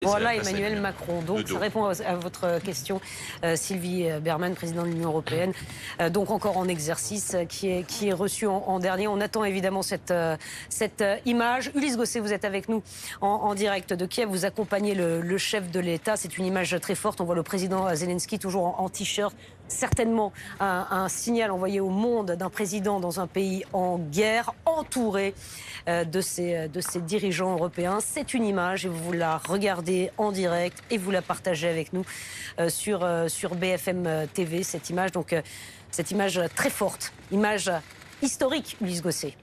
Voilà Emmanuel Macron. Donc ça répond à votre question, Sylvie Bermann, présidente de l'Union européenne, donc encore en exercice, qui est reçu en dernier. On attend évidemment cette image. Ulysse Gosset, vous êtes avec nous en direct de Kiev. Vous accompagnez le chef de l'État. C'est une image très forte. On voit le président Zelensky toujours en t-shirt. Certainement un signal envoyé au monde d'un président dans un pays en guerre, entouré de ses dirigeants européens. C'est une image et vous la regardez en direct et vous la partagez avec nous sur BFM TV, cette image. Donc cette image très forte, image historique, Ulysse Gosset.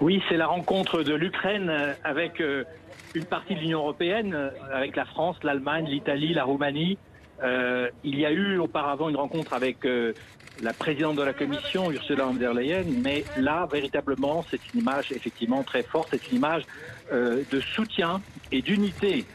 Oui, c'est la rencontre de l'Ukraine avec une partie de l'Union européenne, avec la France, l'Allemagne, l'Italie, la Roumanie. Il y a eu auparavant une rencontre avec la présidente de la Commission, Ursula von der Leyen, mais là, véritablement, c'est une image effectivement très forte, c'est une image de soutien et d'unité.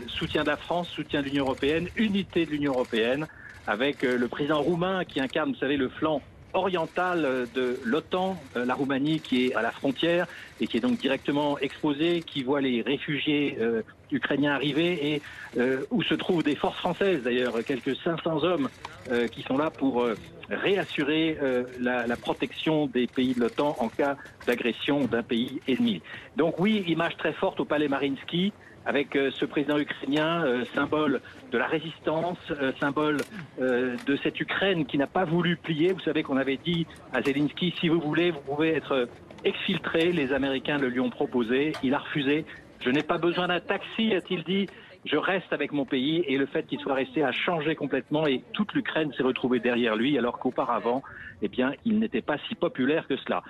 Soutien de la France, soutien de l'Union européenne, unité de l'Union européenne, avec le président roumain qui incarne, vous savez, le flanc orientale de l'OTAN, la Roumanie qui est à la frontière et qui est donc directement exposée, qui voit les réfugiés ukrainiens arriver et où se trouvent des forces françaises d'ailleurs, quelques 500 hommes qui sont là pour réassurer la protection des pays de l'OTAN en cas d'agression d'un pays ennemi. Donc oui, image très forte au palais Mariinsky, avec ce président ukrainien, symbole de la résistance, symbole de cette Ukraine qui n'a pas voulu plier. Vous savez qu'on avait dit à Zelensky, si vous voulez, vous pouvez être exfiltré. Les Américains le lui ont proposé. Il a refusé. Je n'ai pas besoin d'un taxi, a-t-il dit. Je reste avec mon pays. Et le fait qu'il soit resté a changé complètement et toute l'Ukraine s'est retrouvée derrière lui, alors qu'auparavant, eh bien, il n'était pas si populaire que cela.